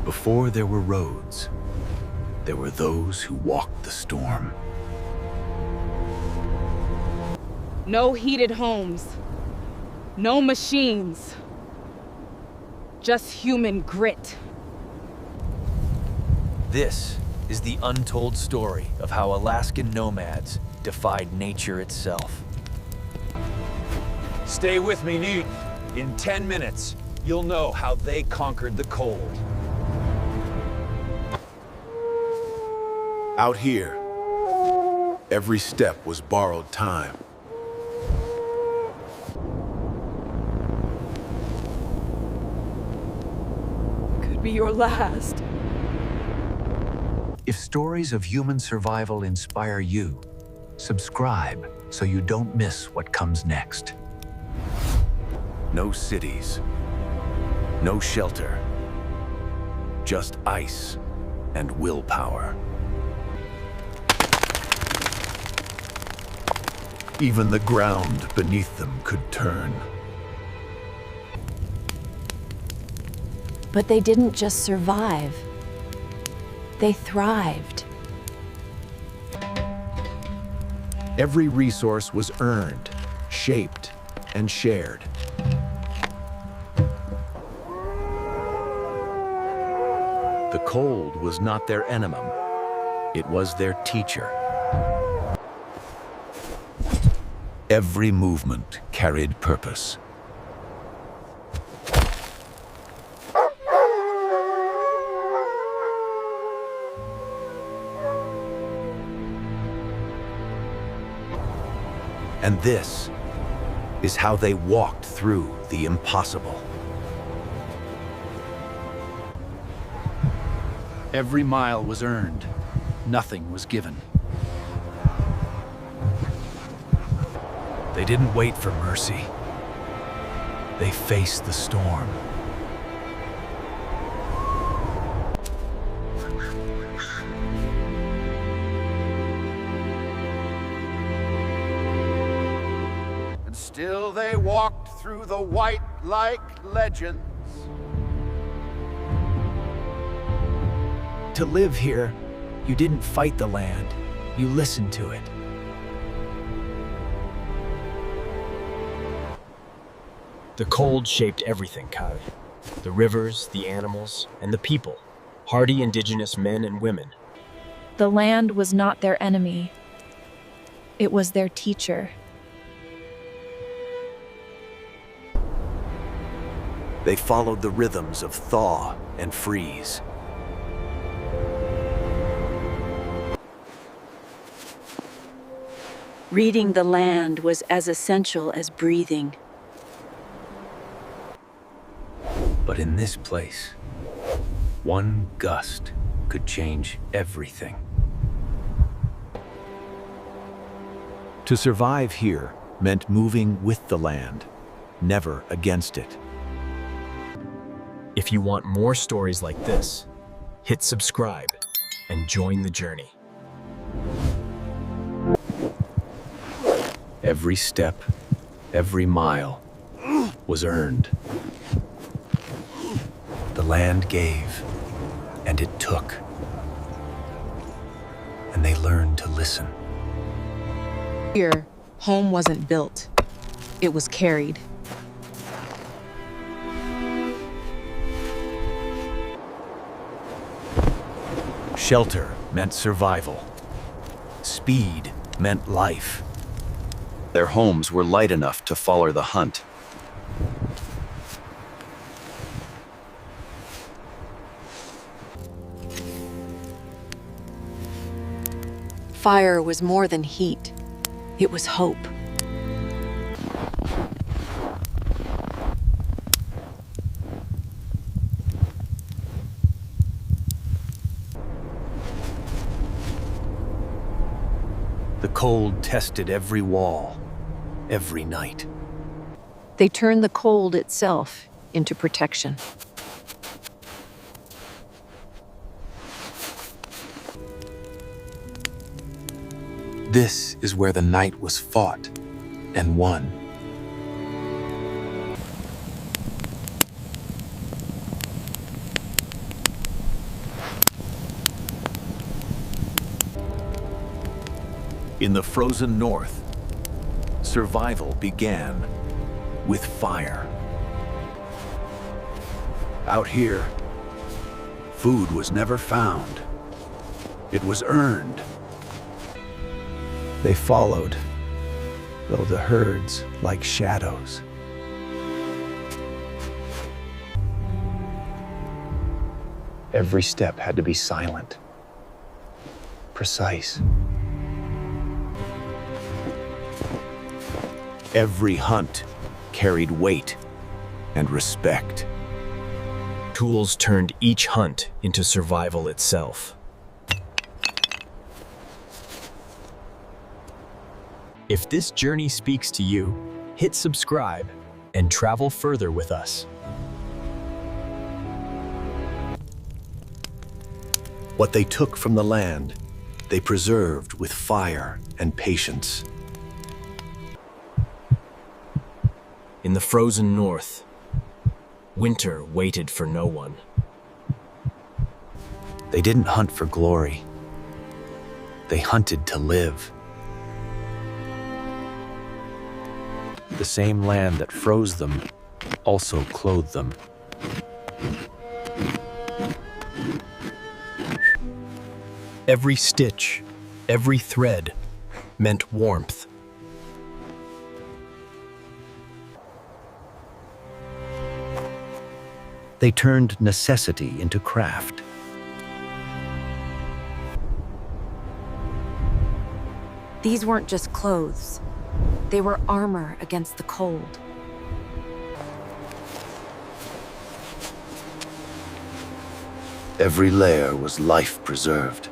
Before there were roads, there were those who walked the storm. No heated homes. No machines. Just human grit. This is the untold story of how Alaskan nomads defied nature itself. Stay with me, Newt. In 10 minutes, you'll know how they conquered the cold. Out here, every step was borrowed time. Could be your last. If stories of human survival inspire you, subscribe so you don't miss what comes next. No cities, no shelter, just ice and willpower. Even the ground beneath them could turn. But they didn't just survive. They thrived. Every resource was earned, shaped, and shared. The cold was not their enemy. It was their teacher. Every movement carried purpose. And this is how they walked through the impossible. Every mile was earned. Nothing was given. They didn't wait for mercy. They faced the storm. And still they walked through the white like legends. To live here, you didn't fight the land, you listened to it. The cold shaped everything, Kai. The rivers, the animals, and the people. Hardy indigenous men and women. The land was not their enemy. It was their teacher. They followed the rhythms of thaw and freeze. Reading the land was as essential as breathing. But in this place, one gust could change everything. To survive here meant moving with the land, never against it. If you want more stories like this, hit subscribe and join the journey. Every step, every mile was earned. The land gave, and it took. And they learned to listen. Here, home wasn't built. It was carried. Shelter meant survival. Speed meant life. Their homes were light enough to follow the hunt. Fire was more than heat. It was hope. The cold tested every wall, every night. They turned the cold itself into protection. This is where the night was fought and won. In the frozen north, survival began with fire. Out here, food was never found. It was earned. They followed, though the herds like shadows. Every step had to be silent, precise. Every hunt carried weight and respect. Tools turned each hunt into survival itself. If this journey speaks to you, hit subscribe and travel further with us. What they took from the land, they preserved with fire and patience. In the frozen north, winter waited for no one. They didn't hunt for glory. They hunted to live. The same land that froze them also clothed them. Every stitch, every thread meant warmth. They turned necessity into craft. These weren't just clothes. They were armor against the cold. Every layer was life preserved.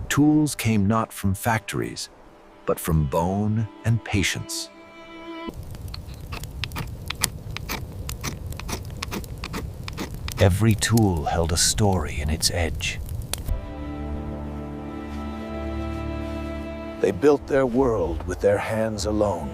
Tools came not from factories, but from bone and patience. Every tool held a story in its edge. They built their world with their hands alone.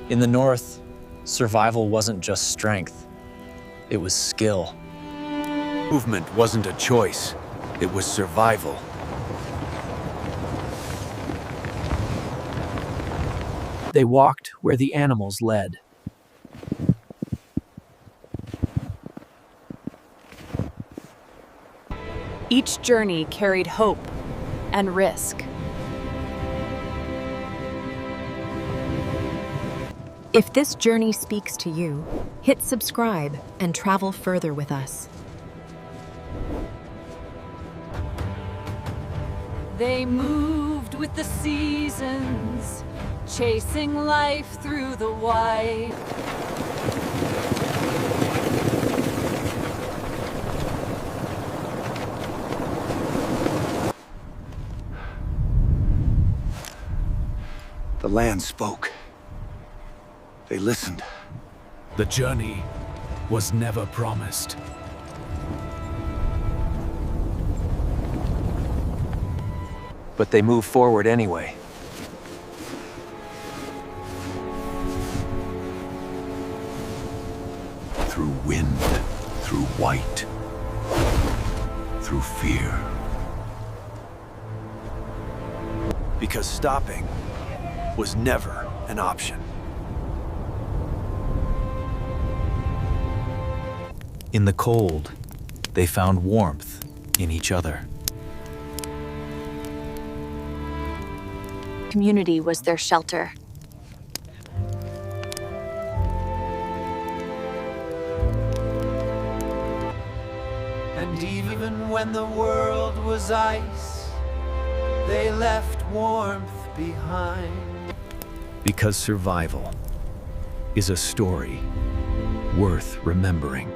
In the North, survival wasn't just strength, it was skill. Movement wasn't a choice, it was survival. They walked where the animals led. Each journey carried hope and risk. If this journey speaks to you, hit subscribe and travel further with us. They moved with the seasons, chasing life through the white. The land spoke. They listened. The journey was never promised. But they moved forward anyway. Through wind, through white, through fear. Because stopping was never an option. In the cold, they found warmth in each other. Community was their shelter. And even when the world was ice, they left warmth behind. Because survival is a story worth remembering.